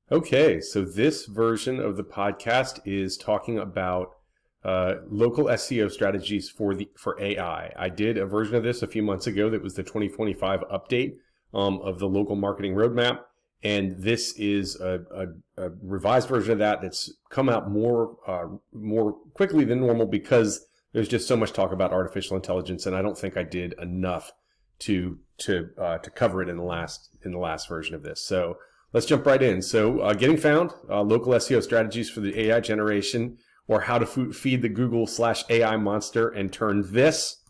Okay, so this version of the podcast is talking about local SEO strategies for AI. I did a version of this a few months ago that was the 2025 update of the local marketing roadmap, and this is a revised version of that that's come out more quickly than normal because there's just so much talk about artificial intelligence, and I don't think I did enough to cover it in the last version of this. So let's jump right in. So getting found, local SEO strategies for the AI generation, or how to feed the Google/AI monster and turn this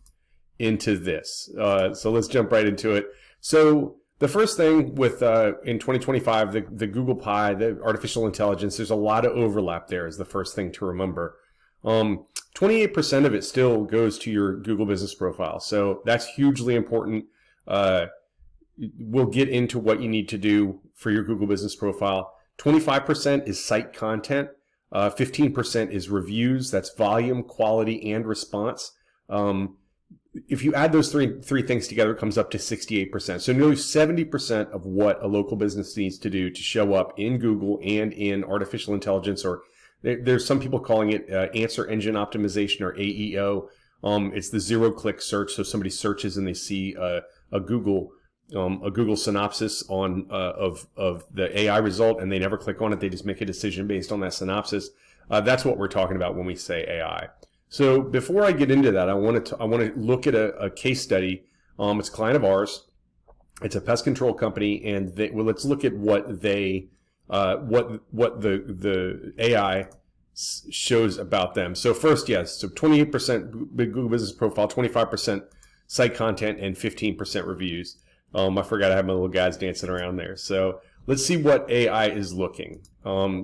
into this. So let's jump right into it. So the first thing with in 2025, the Google Pie, the artificial intelligence, there's a lot of overlap there is the first thing to remember. 28% of it still goes to your Google business profile. So that's hugely important. We'll get into what you need to do for your Google business profile. 25% is site content. 15% is reviews. That's volume, quality, and response. If you add those three things together, it comes up to 68%. So nearly 70% of what a local business needs to do to show up in Google and in artificial intelligence, or there's some people calling it answer engine optimization, or AEO. It's the zero-click search. So somebody searches and they see a Google synopsis on of the AI result, and they never click on it. They just make a decision based on that synopsis. That's what we're talking about when we say AI. So before I get into that, I want to look at a case study. It's a client of ours. It's a pest control company, and let's look at what the AI shows about them. So first, yes, so 28% Google business profile, 25% site content, and 15% reviews. I forgot I have my little guys dancing around there. So let's see what AI is looking.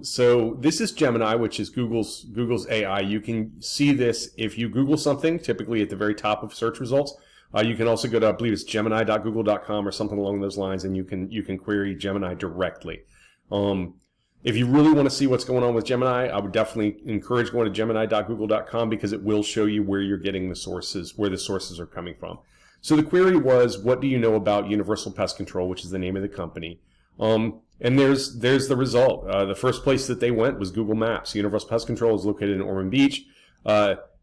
So this is Gemini, which is Google's AI. You can see this if you Google something, typically at the very top of search results. You can also go to, I believe it's gemini.google.com or something along those lines, and you can query Gemini directly. If you really want to see what's going on with Gemini, I would definitely encourage going to gemini.google.com because it will show you where you're getting the sources, where the sources are coming from. So the query was, what do you know about Universal Pest Control, which is the name of the company? And there's the result. The first place that they went was Google Maps. Universal Pest Control is located in Ormond Beach.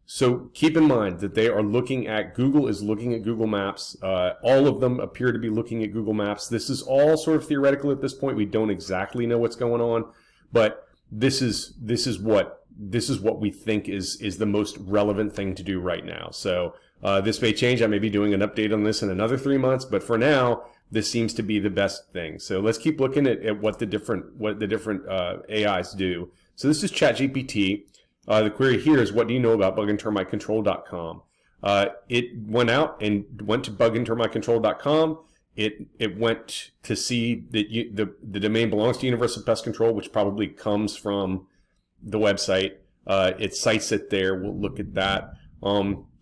So keep in mind that Google is looking at Google Maps. All of them appear to be looking at Google Maps. This is all sort of theoretical at this point. We don't exactly know what's going on, but this is what we think is the most relevant thing to do right now. So this may change. I may be doing an update on this in another 3 months, but for now, this seems to be the best thing. So let's keep looking at what the different AIs do. So this is ChatGPT. The query here is, what do you know about bugandtermitecontrol.com? It went out and went to bugandtermitecontrol.com. It went to see that the domain belongs to Universal Pest Control, which probably comes from the website. It cites it there. We'll look at that.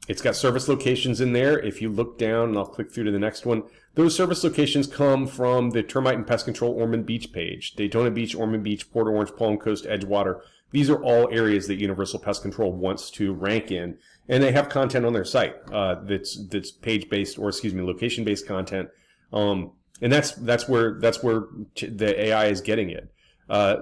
It's got service locations in there. If you look down, and I'll click through to the next one, those service locations come from the Termite and Pest Control Ormond Beach page. Daytona Beach, Ormond Beach, Port Orange, Palm Coast, Edgewater. These are all areas that Universal Pest Control wants to rank in, and they have content on their site that's page-based, or location-based content, and that's where the AI is getting it.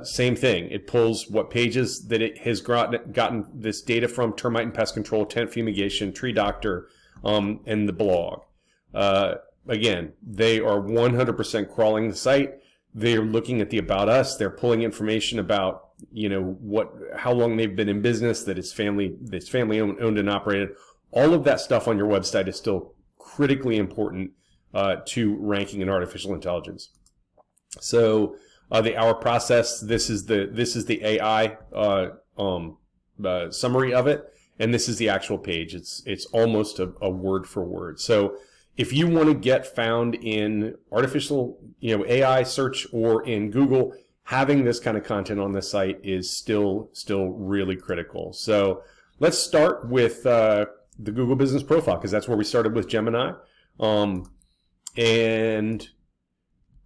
Same thing. It pulls what pages that it has gotten this data from: termite and pest control, tent fumigation, tree doctor, and the blog. Again, they are 100% crawling the site. They're looking at the About Us. They're pulling information about, how long they've been in business, that it's family owned and operated. All of that stuff on your website is still critically important to ranking in artificial intelligence. So the hour process. This is the AI summary of it, and this is the actual page. It's almost a word for word. So if you want to get found in artificial AI search or in Google, having this kind of content on the site is still really critical. So let's start with the Google Business Profile, because that's where we started with Gemini. And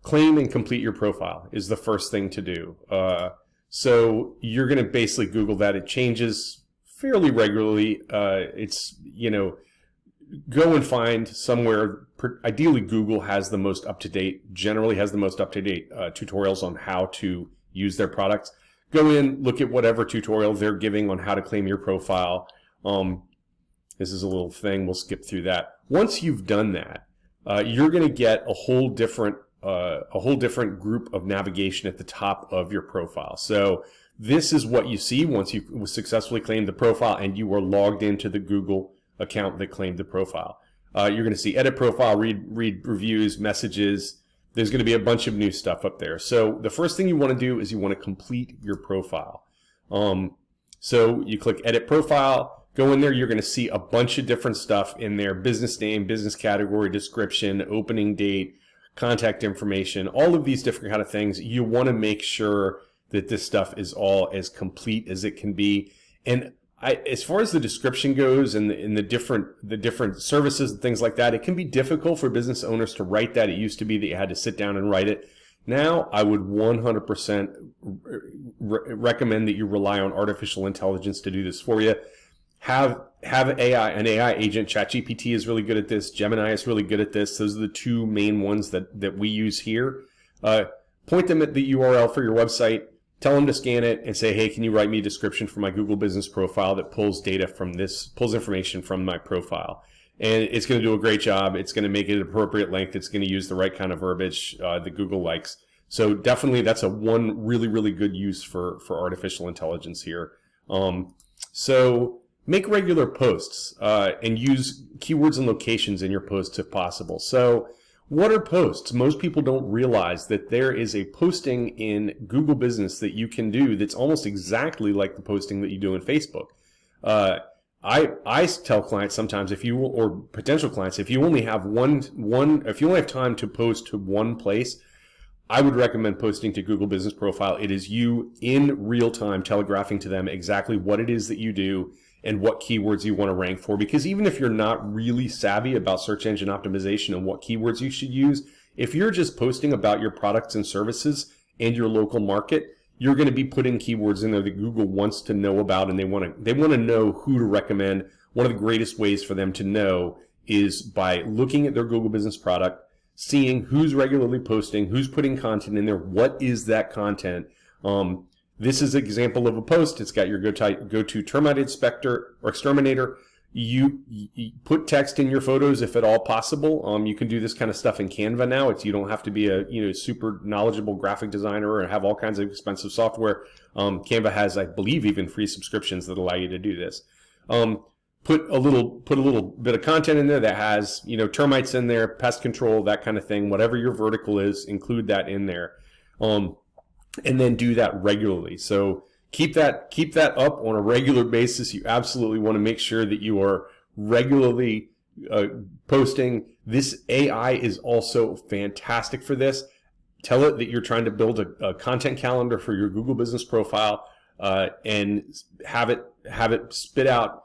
claim and complete your profile is the first thing to do. So you're going to basically Google that. It changes fairly regularly. It's, go and find somewhere. Ideally, Google has the most up-to-date, generally has the most up-to-date tutorials on how to use their products. Go in, look at whatever tutorial they're giving on how to claim your profile. This is a little thing. We'll skip through that. Once you've done that, you're going to get a whole different group of navigation at the top of your profile. So this is what you see once you successfully claimed the profile and you are logged into the Google account that claimed the profile. You're going to see edit profile, read reviews, messages. There's going to be a bunch of new stuff up there. So the first thing you want to do is you want to complete your profile. So you click edit profile, go in there, you're going to see a bunch of different stuff in there: business name, business category, description, opening date, contact information, all of these different kind of things. You want to make sure that this stuff is all as complete as it can be. And as far as the description goes and the different services and things like that, it can be difficult for business owners to write that. It used to be that you had to sit down and write it. Now, I would 100% recommend that you rely on artificial intelligence to do this for you. Have an AI agent. ChatGPT is really good at this. Gemini is really good at this. Those are the two main ones that we use here. Point them at the URL for your website. Tell them to scan it and say, hey, can you write me a description for my Google business profile that pulls information from my profile? And it's going to do a great job. It's going to make it an appropriate length. It's going to use the right kind of verbiage that Google likes. So definitely that's one really, really good use for artificial intelligence here. So make regular posts and use keywords and locations in your posts if possible. So what are posts? Most people don't realize that there is a posting in Google Business that you can do that's almost exactly like the posting that you do in Facebook. I tell clients sometimes, or potential clients, if you only have if you only have time to post to one place, I would recommend posting to Google Business Profile. It is you in real time telegraphing to them exactly what it is that you do and what keywords you want to rank for. Because even if you're not really savvy about search engine optimization and what keywords you should use, if you're just posting about your products and services and your local market, you're going to be putting keywords in there that Google wants to know about, and they want to know who to recommend. One of the greatest ways for them to know is by looking at their Google Business product, seeing who's regularly posting, who's putting content in there, what is that content. This is an example of a post. It's got your go-to termite inspector or exterminator. You put text in your photos if at all possible. You can do this kind of stuff in Canva now. You don't have to be a super knowledgeable graphic designer or have all kinds of expensive software. Canva has, I believe, even free subscriptions that allow you to do this. Put a little bit of content in there that has termites in there, pest control, that kind of thing. Whatever your vertical is, include that in there. And then do that regularly. So keep that up on a regular basis. You absolutely want to make sure that you are regularly posting. This AI is also fantastic for this. Tell it that you're trying to build a content calendar for your Google Business Profile, and have it spit out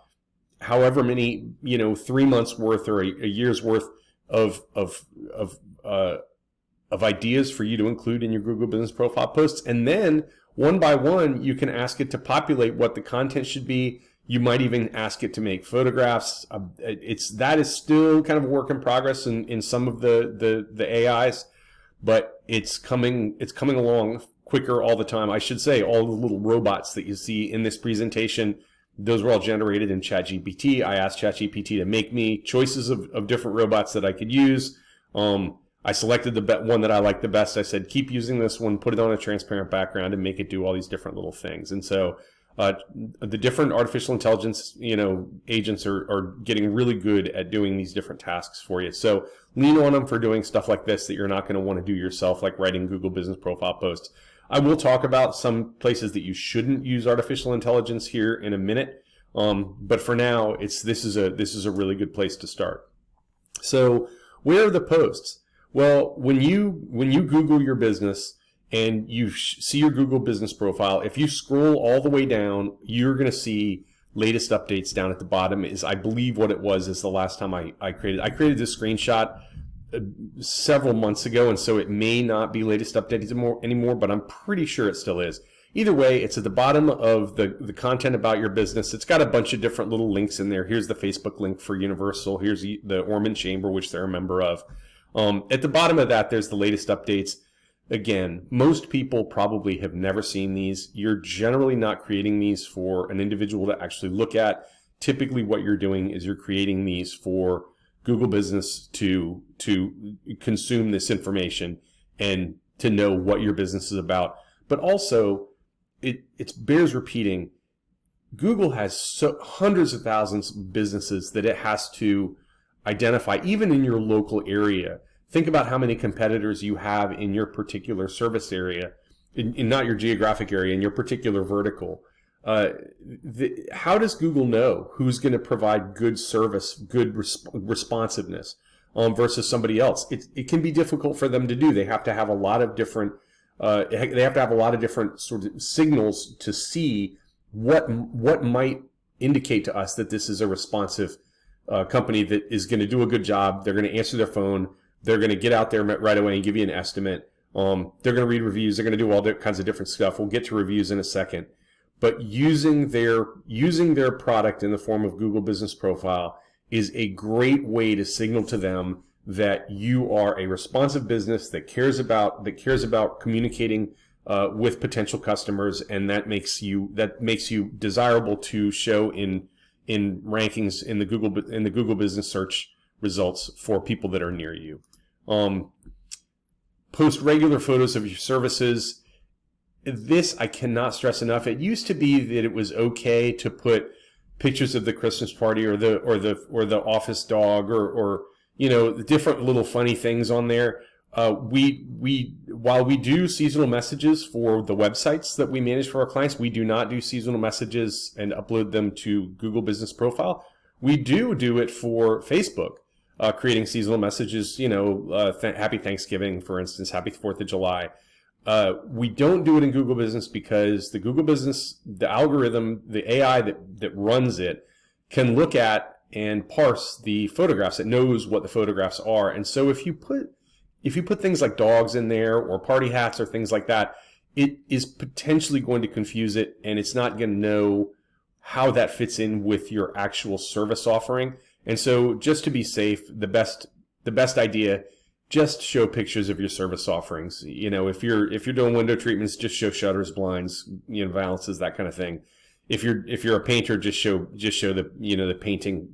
however many 3 months worth or a year's worth of ideas for you to include in your Google Business Profile posts. And then one by one, you can ask it to populate what the content should be. You might even ask it to make photographs. That is still kind of a work in progress in some of the AIs, but it's coming along quicker all the time. I should say all the little robots that you see in this presentation, those were all generated in ChatGPT. I asked ChatGPT to make me choices of different robots that I could use. I selected the one that I liked the best. I said, keep using this one, put it on a transparent background, and make it do all these different little things. And so the different artificial intelligence agents are getting really good at doing these different tasks for you. So lean on them for doing stuff like this that you're not going to want to do yourself, like writing Google Business Profile posts. I will talk about some places that you shouldn't use artificial intelligence here in a minute. But for now, this is a really good place to start. So where are the posts? Well, when you Google your business and you see your Google Business Profile, if you scroll all the way down, you're going to see latest updates down at the bottom. I believe what it was is the last time I created this screenshot several months ago, and so it may not be latest updates anymore, but I'm pretty sure it still is. Either way, it's at the bottom of the content about your business. It's got a bunch of different little links in there. Here's the Facebook link for Universal. Here's the Ormond Chamber, which they're a member of. At the bottom of that, there's the latest updates. Again, most people probably have never seen these. You're generally not creating these for an individual to actually look at. Typically what you're doing is you're creating these for Google Business to consume this information and to know what your business is about. But also, it bears repeating, Google has hundreds of thousands of businesses that it has to identify, even in your local area. Think about how many competitors you have in your particular service area, in not your geographic area, in your particular vertical. How does Google know who's going to provide good service, good responsiveness versus somebody else? It can be difficult for them to do. They have to have a lot of different sort of signals to see what might indicate to us that this is a responsive company that is going to do a good job. They're going to answer their phone. They're going to get out there right away and give you an estimate. They're going to read reviews. They're going to do all kinds of different stuff. We'll get to reviews in a second. But using their product in the form of Google Business Profile is a great way to signal to them that you are a responsive business that cares about communicating with potential customers, and that makes you desirable to show in rankings in the Google Business search results for people that are near you. Post regular photos of your services. This I cannot stress enough. It used to be that it was okay to put pictures of the Christmas party or the office dog or different little funny things on there. While we do seasonal messages for the websites that we manage for our clients, we do not do seasonal messages and upload them to Google Business Profile. We do it for Facebook, creating seasonal messages. Happy Thanksgiving, for instance, Happy 4th of July. We don't do it in Google Business because the Google Business, the algorithm, the AI that runs it can look at and parse the photographs. It knows what the photographs are. And so if you put things like dogs in there or party hats or things like that, it is potentially going to confuse it, and it's not going to know how that fits in with your actual service offering. And so just to be safe, the best idea, just show pictures of your service offerings. If you're doing window treatments, just show shutters, blinds, valances, that kind of thing. If you're a painter, just show the painting,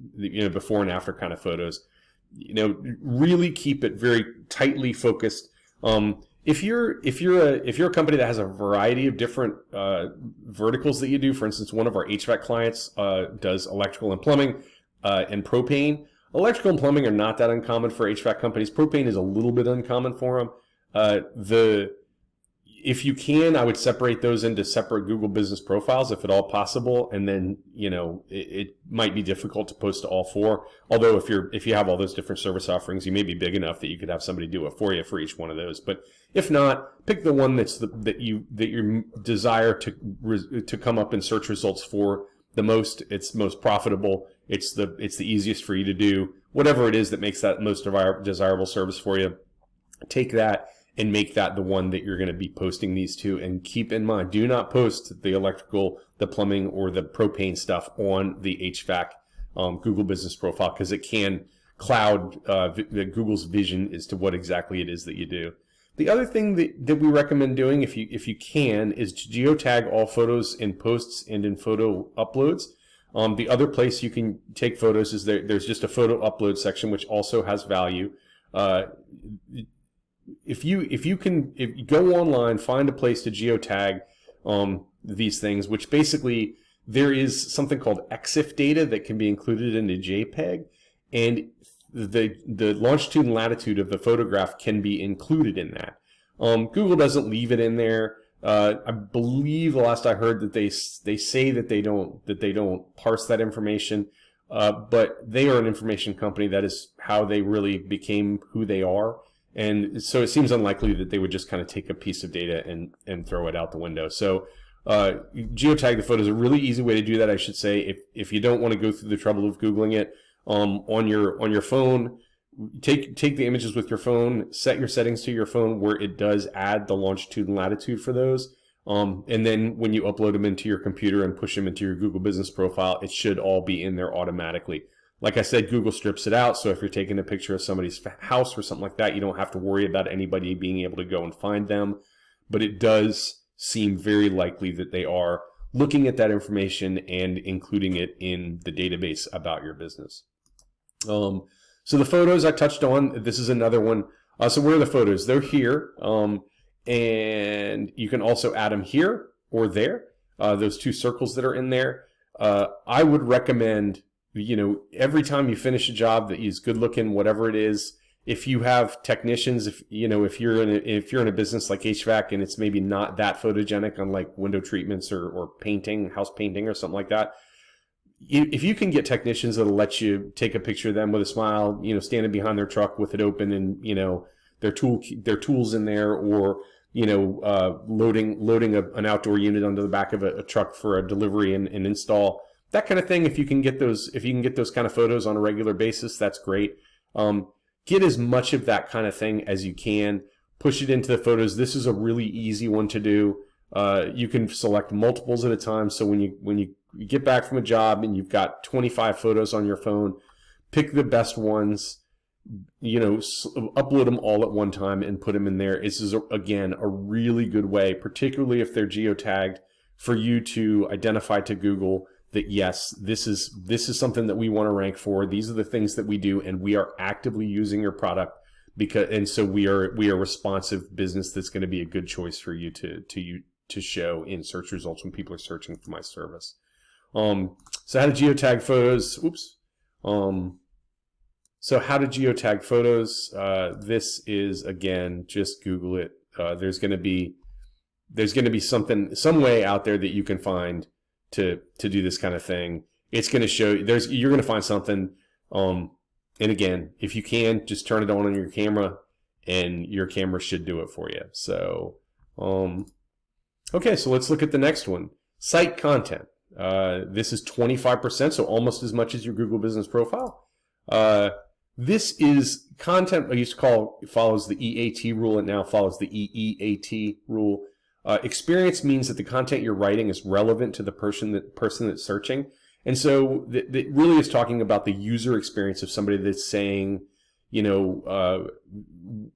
before and after kind of photos. Really keep it very tightly focused. If you're a company that has a variety of different verticals that you do, for instance, one of our HVAC clients does electrical and plumbing and propane. Electrical and plumbing are not that uncommon for HVAC companies. Propane is a little bit uncommon for them. If you can, I would separate those into separate Google Business Profiles if at all possible, and then it might be difficult to post to all four. Although if you have all those different service offerings, you may be big enough that you could have somebody do it for you for each one of those. But if not, pick the one that you desire to come up in search results for the most. It's most profitable. It's the easiest for you to do. Whatever it is that makes that most desirable service for you, take that and make that the one that you're going to be posting these to. And keep in mind, do not post the electrical, the plumbing, or the propane stuff on the HVAC Google Business Profile, because it can cloud Google's vision as to what exactly it is that you do. The other thing that we recommend doing, if you can, is to geotag all photos in posts and in photo uploads. The other place you can take photos is there's just a photo upload section, which also has value. If you go online, find a place to geotag these things, which basically there is something called EXIF data that can be included in a JPEG, and the longitude and latitude of the photograph can be included in that. Google doesn't leave it in there. I believe the last I heard that they say that they don't parse that information, but they are an information company. That is how they really became who they are. And so it seems unlikely that they would just kind of take a piece of data and throw it out the window. So geotag the photo is a really easy way to do that, I should say. If you don't want to go through the trouble of Googling it, on your phone, take the images with your phone, set your settings to your phone where it does add the longitude and latitude for those. And then when you upload them into your computer and push them into your Google Business Profile, it should all be in there automatically. Like I said, Google strips it out, so if you're taking a picture of somebody's house or something like that, you don't have to worry about anybody being able to go and find them. But it does seem very likely that they are looking at that information and including it in the database about your business. So the photos I touched on, this is another one. So where are the photos? They're here, and you can also add them here or there, those two circles that are in there. I would recommend, every time you finish a job that is good looking, whatever it is, if you have technicians, if you're in a business like HVAC and it's maybe not that photogenic on like window treatments or painting, house painting or something like that, if you can get technicians that'll let you take a picture of them with a smile, standing behind their truck with it open and their tools in there, or loading an outdoor unit onto the back of a truck for a delivery and install, that kind of thing. If you can get those kind of photos on a regular basis, that's great. Get as much of that kind of thing as you can. Push it into the photos. This is a really easy one to do. You can select multiples at a time. So when you get back from a job and you've got 25 photos on your phone, pick the best ones, upload them all at one time and put them in there. This is, again, a really good way, particularly if they're geotagged, for you to identify to Google that, yes, this is something that we want to rank for. These are the things that we do, and we are actively using your product, so we are a responsive business that's going to be a good choice for you to show in search results when people are searching for my service. So how to geotag photos. Oops. So how to geotag photos. This is, again, just Google it. There's going to be some way out there that you can find to do this kind of thing. It's going to show you're going to find something. And again, if you can, just turn it on your camera, and your camera should do it for you. So, okay, so let's look at the next one. Site content. This is 25%, so almost as much as your Google Business Profile. This is content I used to call follows the EAT rule. It now follows the EEAT rule. Experience means that the content you're writing is relevant to the person that's searching. And so that really is talking about the user experience of somebody that's saying,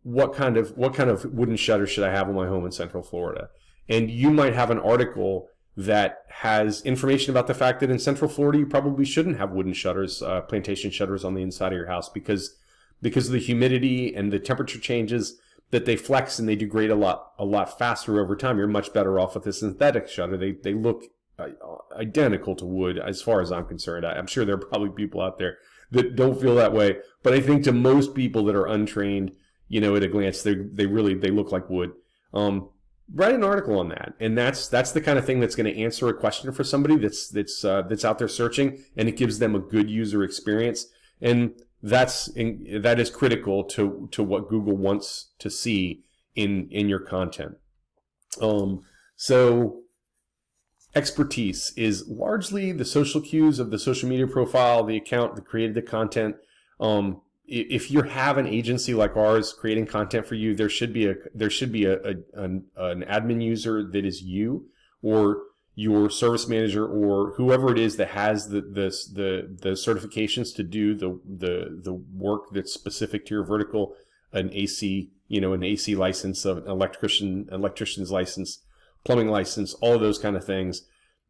what kind of wooden shutter should I have on my home in Central Florida? And you might have an article that has information about the fact that in Central Florida you probably shouldn't have wooden shutters, plantation shutters on the inside of your house because of the humidity and the temperature changes, that they flex and they degrade a lot faster over time. You're much better off with a synthetic shutter. They look identical to wood as far as I'm concerned. I'm sure there are probably people out there that don't feel that way, but I think to most people that are untrained, at a glance, they look like wood. Write an article on that, and that's the kind of thing that's going to answer a question for somebody that's out there searching, and it gives them a good user experience, and that is critical to what Google wants to see in your content. So expertise is largely the social cues of the social media profile, the account that created the content. If you have an agency like ours creating content for you, there should be an admin user that is you, or your service manager, or whoever it is that has the certifications to do the work that's specific to your vertical, an AC license, an electrician's license, plumbing license, all of those kind of things.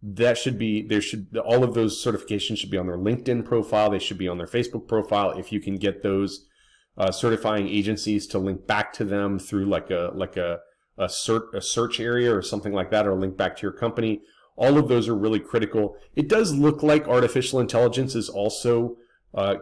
All of those certifications should be on their LinkedIn profile. They should be on their Facebook profile. If you can get those certifying agencies to link back to them through like a search area or something like that, or link back to your company, all of those are really critical. It does look like artificial intelligence is also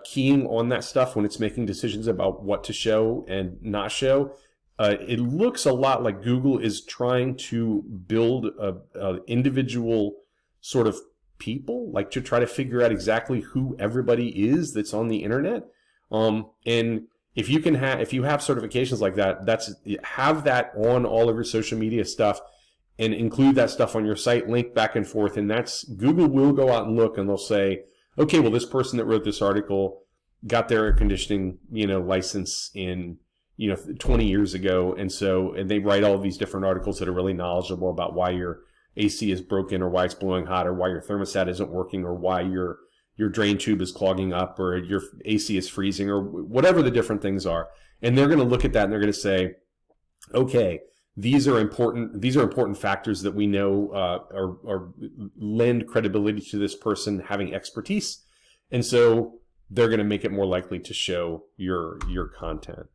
keying on that stuff when it's making decisions about what to show and not show. It looks a lot like Google is trying to build a individual sort of people, like to try to figure out exactly who everybody is that's on the internet. And if you have certifications like that, have that on all of your social media stuff, and include that stuff on your site, link back and forth. And Google will go out and look, and they'll say, okay, well, this person that wrote this article got their air conditioning, license in 20 years ago, and they write all these different articles that are really knowledgeable about why your AC is broken, or why it's blowing hot, or why your thermostat isn't working, or why your your drain tube is clogging up, or your AC is freezing, or whatever the different things are. And they're going to look at that and they're going to say, okay, these are important factors that we know or lend credibility to this person having expertise. And so they're going to make it more likely to show your content.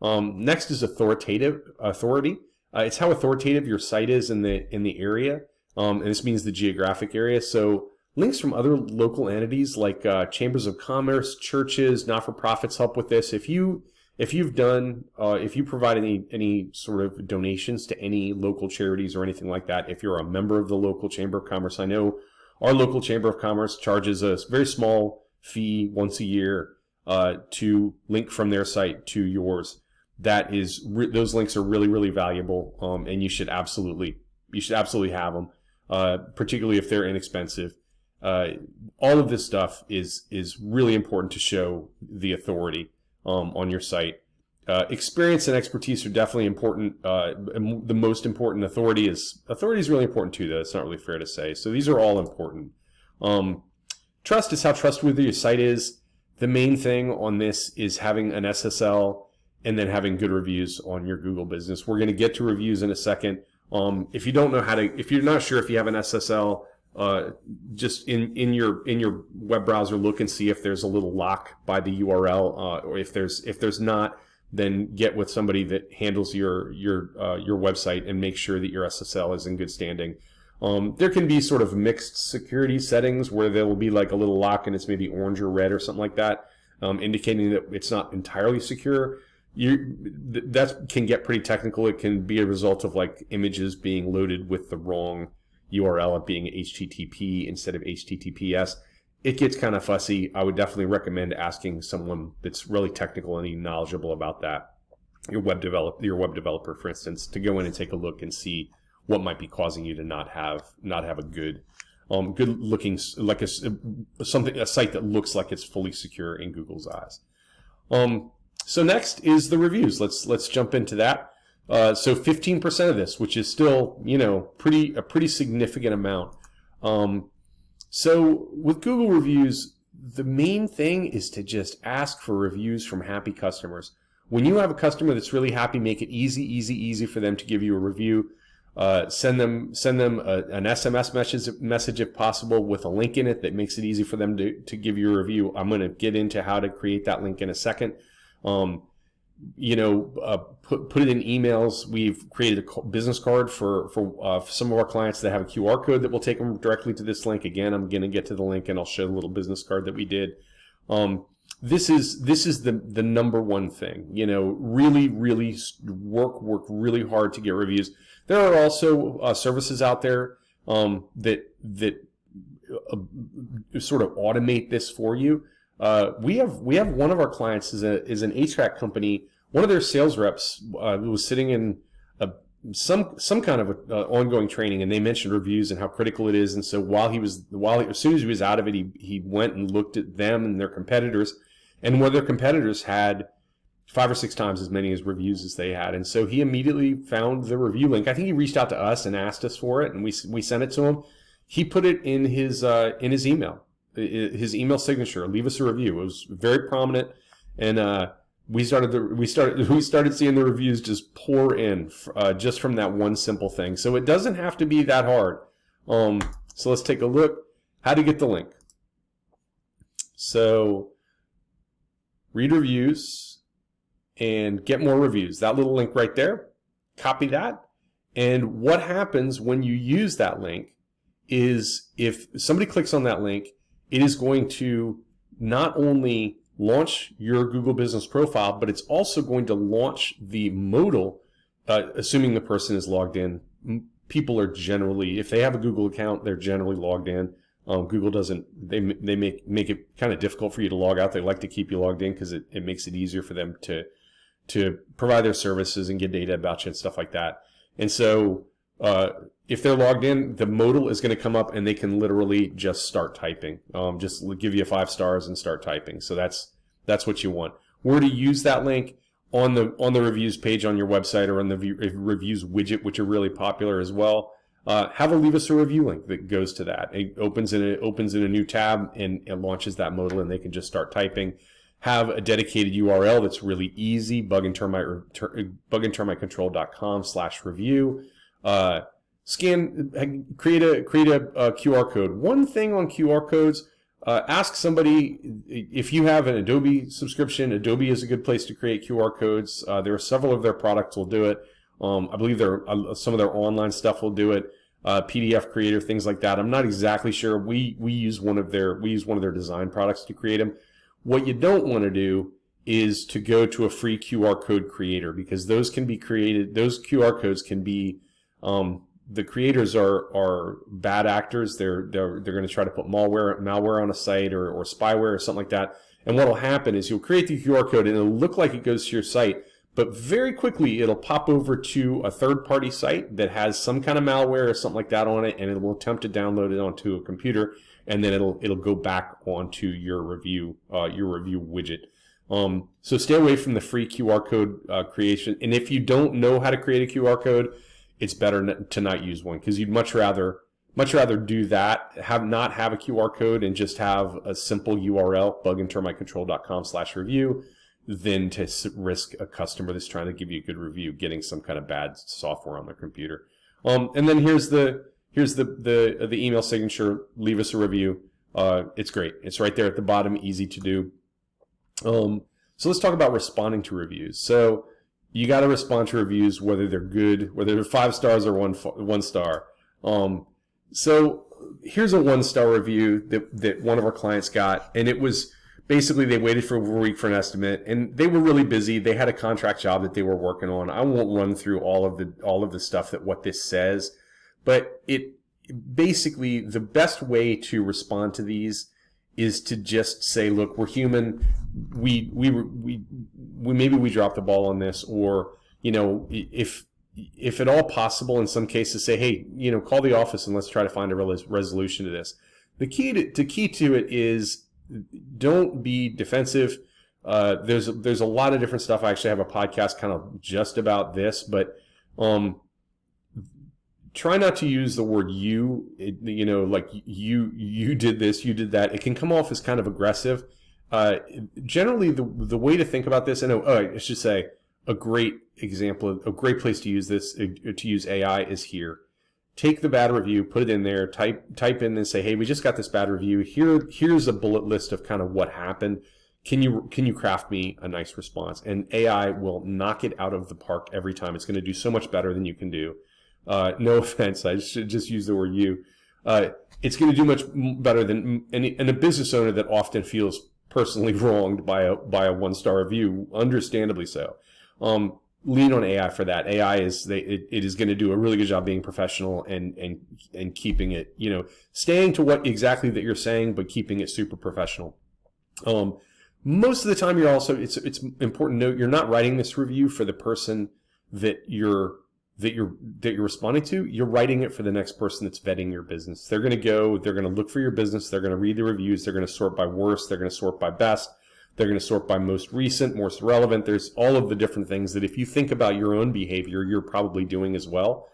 Next is authority. It's how authoritative your site is in the area, and this means the geographic area. So links from other local entities like chambers of commerce, churches, not-for-profits help with this. If you provide any sort of donations to any local charities or anything like that, if you're a member of the local chamber of commerce, I know our local chamber of commerce charges a very small fee once a year to link from their site to yours. Those links are really, really valuable, and you should absolutely have them, particularly if they're inexpensive. All of this stuff is really important to show the authority on your site. Experience and expertise are definitely important. The most important. Authority is really important too, though. It's not really fair to say. So these are all important. Trust is how trustworthy your site is. The main thing on this is having an SSL and then having good reviews on your Google business. We're going to get to reviews in a second. If you don't know if you're not sure if you have an SSL, just in your web browser, look and see if there's a little lock by the URL, or if there's not, then get with somebody that handles your website and make sure that your SSL is in good standing. There can be sort of mixed security settings where there will be like a little lock and it's maybe orange or red or something like that, indicating that it's not entirely secure. That can get pretty technical. It can be a result of like images being loaded with the wrong URL, of being HTTP instead of HTTPS. It gets kind of fussy. I would definitely recommend asking someone that's really technical and knowledgeable about that. Your web developer, for instance, to go in and take a look and see what might be causing you to not have a good looking, like a site that looks like it's fully secure in Google's eyes. So next is the reviews. Let's jump into that. So 15% of this, which is still, a pretty significant amount. So with Google reviews, the main thing is to just ask for reviews from happy customers. When you have a customer that's really happy, make it easy for them to give you a review. Send them an SMS message if possible with a link in it that makes it easy for them to give you a review. I'm going to get into how to create that link in a second. Put it in emails. We've created a business card for some of our clients that have a QR code that will take them directly to this link. Again, I'm going to get to the link and I'll show the little business card that we did. This is the number one thing. Really work really hard to get reviews. There are also services out there that sort of automate this for you. We have one of our clients is an HVAC company. One of their sales reps was sitting in some kind of ongoing training, and they mentioned reviews and how critical it is. And so as soon as he was out of it, he went and looked at them and their competitors, and one of their competitors had 5 or 6 times as many as reviews as they had. And so he immediately found the review link. I think he reached out to us and asked us for it, and we sent it to him. He put it in his email. His email signature, leave us a review. It was very prominent, and we started seeing the reviews just pour in just from that one simple thing. So it doesn't have to be that hard. So let's take a look how to get the link. So read reviews and get more reviews. That little link right there, copy that, and what happens when you use that link is if somebody clicks on that link, it is going to not only launch your Google Business Profile, but it's also going to launch the modal, assuming the person is logged in. People are generally, if they have a Google account, they're generally logged in. Google doesn't, they make it kind of difficult for you to log out. They like to keep you logged in because it makes it easier for them to provide their services and get data about you and stuff like that. And so if they're logged in, the modal is going to come up and they can literally just start typing. Just give you 5 stars and start typing. So that's what you want. Where to use that link on the reviews page on your website or on the reviews widget, which are really popular as well. have a leave us a review link that goes to that. It opens in a new tab and it launches that modal, and they can just start typing. Have a dedicated URL that's really easy, bugandtermitecontrol.com/review. Create a QR code. One thing on QR codes, ask somebody if you have an Adobe subscription. Adobe is a good place to create QR codes. There are several of their products will do it. I believe some of their online stuff will do it. PDF Creator, things like that. I'm not exactly sure. We use one of their design products to create them. What you don't want to do is to go to a free QR code creator, because those can be created. Those QR codes can be the creators are bad actors. They're going to try to put malware on a site or spyware or something like that. And what will happen is you'll create the QR code and it'll look like it goes to your site, but very quickly it'll pop over to a third-party site that has some kind of malware or something like that on it, and it will attempt to download it onto a computer, and then it'll go back onto your review widget. So stay away from the free QR code creation. And if you don't know how to create a QR code, it's better to not use one, because you'd much rather do that, not have a QR code and just have a simple URL, bugandtermitecontrol.com/review, than to risk a customer that's trying to give you a good review getting some kind of bad software on their computer. And then here's the email signature. Leave us a review. It's great. It's right there at the bottom, easy to do. So let's talk about responding to reviews. So you got to respond to reviews, whether they're good, whether they're 5 stars or one star. So here's a 1-star review that one of our clients got, and it was basically they waited for a week for an estimate, and they were really busy. They had a contract job that they were working on. I won't run through all of the stuff that what this says, but it basically, the best way to respond to these is to just say, look, we're human. We maybe we dropped the ball on this, or if at all possible, in some cases, say, hey, call the office and let's try to find a resolution to this. The key to it is, don't be defensive. There's a lot of different stuff. I actually have a podcast kind of just about this, but try not to use the word you. Like you did this, you did that. It can come off as kind of aggressive. Generally, the way to think about this, and I should say, a great example, a great place to use this, to use AI, is here. Take the bad review, put it in there, type in and say, hey, we just got this bad review. Here's a bullet list of kind of what happened. Can you craft me a nice response? And AI will knock it out of the park every time. It's going to do so much better than you can do. No offense, I should just use the word you. It's going to do much better than and a business owner that often feels personally wronged by a 1-star review, understandably so. Lean on AI for that. AI is it is going to do a really good job being professional and keeping it, staying to what exactly that you're saying, but keeping it super professional. Most of the time, it's important to note, you're not writing this review for the person that you're responding to. You're writing it for the next person that's vetting your business. They're going to look for your business. They're going to read the reviews. They're going to sort by worst. They're going to sort by best. They're going to sort by most recent, most relevant. There's all of the different things that if you think about your own behavior, you're probably doing as well.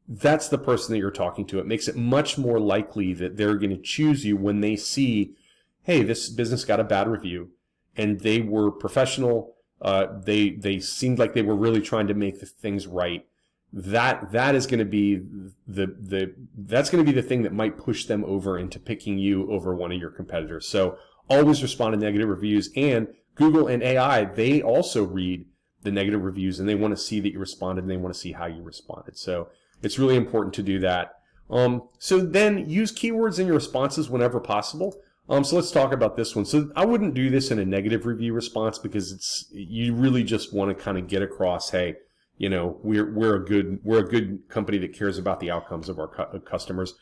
That's the person that you're talking to. It makes it much more likely that they're going to choose you when they see, hey, this business got a bad review, and they were professional. They seemed like they were really trying to make the things right. That is going to be that's going to be the thing that might push them over into picking you over one of your competitors. So always respond to negative reviews. And Google and AI, they also read the negative reviews, and they want to see that you responded, and they want to see how you responded. So it's really important to do that. So then use keywords in your responses whenever possible. So let's talk about this one. So I wouldn't do this in a negative review response, because you really just want to kind of get across, hey, we're a good company that cares about the outcomes of our customers.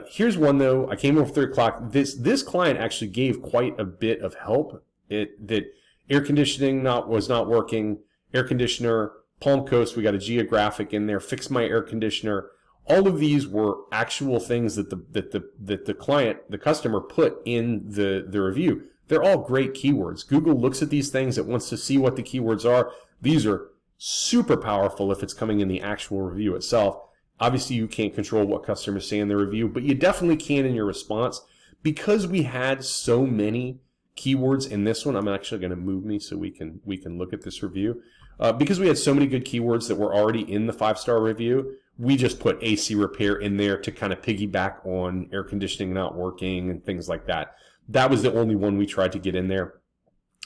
Here's one though. I came over 3 o'clock. This client actually gave quite a bit of help. That air conditioning was not working. Air conditioner, Palm Coast. We got a geographic in there. Fix my air conditioner. All of these were actual things that the client, the customer, put in the review. They're all great keywords. Google looks at these things. It wants to see what the keywords are. These are super powerful if it's coming in the actual review itself. Obviously, you can't control what customers say in the review, but you definitely can in your response. Because we had so many keywords in this one, I'm actually going to move me so we can look at this review. Because we had so many good keywords that were already in the 5-star review, we just put AC repair in there to kind of piggyback on air conditioning not working and things like that. That was the only one we tried to get in there.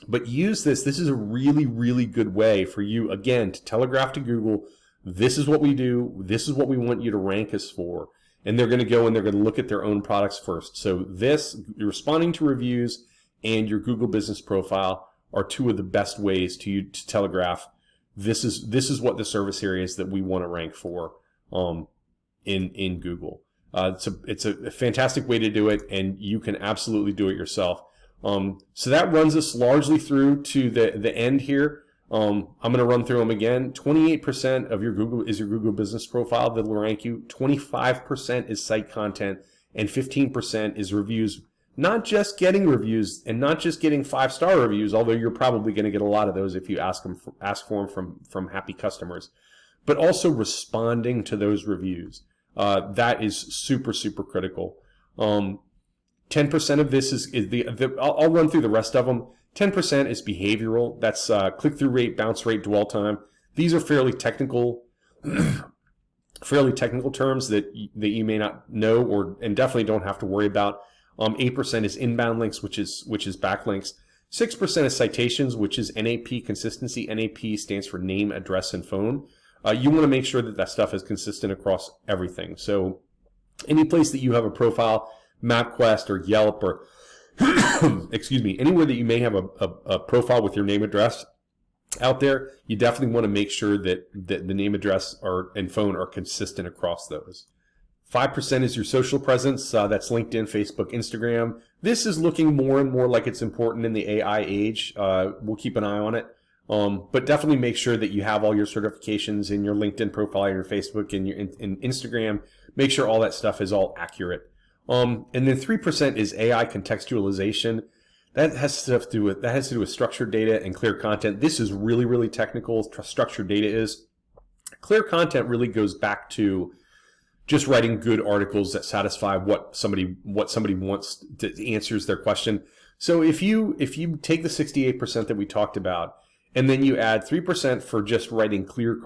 But use this. This is a really, really good way for you, again, to telegraph to Google, this is what we do, this is what we want you to rank us for. And they're going to go and they're going to look at their own products first. So this, responding to reviews and your Google Business Profile are two of the best ways to telegraph, this is what the service areas that we want to rank for in Google. It's a fantastic way to do it, and you can absolutely do it yourself. So that runs us largely through to the end here. I'm going to run through them again. 28% of your Google Business Profile that will rank you. 25% is site content, and 15% is reviews. Not just getting reviews and not just getting 5-star reviews, although you're probably going to get a lot of those if you ask for them from happy customers, but also responding to those reviews. That is super, super critical. 10% of this is I'll run through the rest of them. 10% is behavioral. That's click-through rate, bounce rate, dwell time. These are fairly technical terms that you may not know and definitely don't have to worry about. 8% is inbound links, which is backlinks. 6% is citations, which is NAP consistency. NAP stands for name, address, and phone. You want to make sure that stuff is consistent across everything. So any place that you have a profile, MapQuest or Yelp or excuse me, anywhere that you may have a profile with your name, address out there, you definitely want to make sure that the name, address, and phone are consistent across those. 5% is your social presence. That's LinkedIn, Facebook, Instagram. This is looking more and more like it's important in the AI age. We'll keep an eye on it. But definitely make sure that you have all your certifications in your LinkedIn profile, your Facebook, and your in Instagram. Make sure all that stuff is all accurate. And then 3% is AI contextualization. That has to do with structured data and clear content. This is really, really technical. Structured data is. Clear content really goes back to just writing good articles that satisfy what somebody wants to answers their question. So if you take the 68% that we talked about, and then you add 3% for just writing clear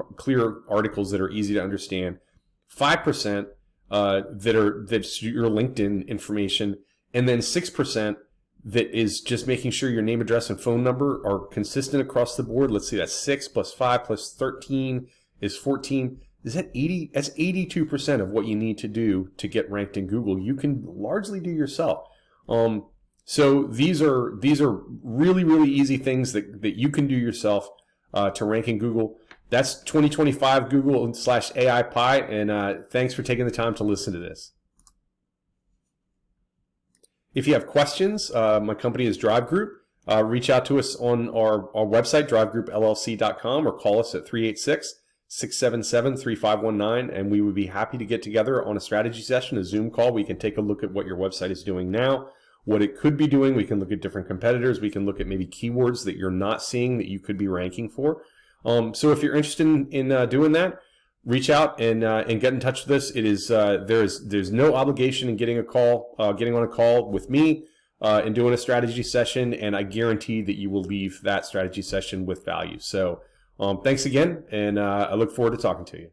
articles that are easy to understand, 5% that's your LinkedIn information, and then 6% that is just making sure your name, address, and phone number are consistent across the board. Let's see, that's 6 plus 5 plus 13 is 14. Is that 80? That's 82% of what you need to do to get ranked in Google. You can largely do yourself. So these are really, really easy things that you can do yourself to rank in Google. That's 2025 Google/AI Pie, and thanks for taking the time to listen to this. If you have questions, my company is Drive Group. Reach out to us on our website, drivegroupllc.com, or call us at 386-677-3519, and we would be happy to get together on a strategy session, a Zoom call. We can take a look at what your website is doing now, what it could be doing. We can look at different competitors. We can look at maybe keywords that you're not seeing that you could be ranking for. So if you're interested in doing that, reach out and get in touch with us. It is there's no obligation in getting on a call with me and doing a strategy session, and I guarantee that you will leave that strategy session with value. So thanks again, and I look forward to talking to you.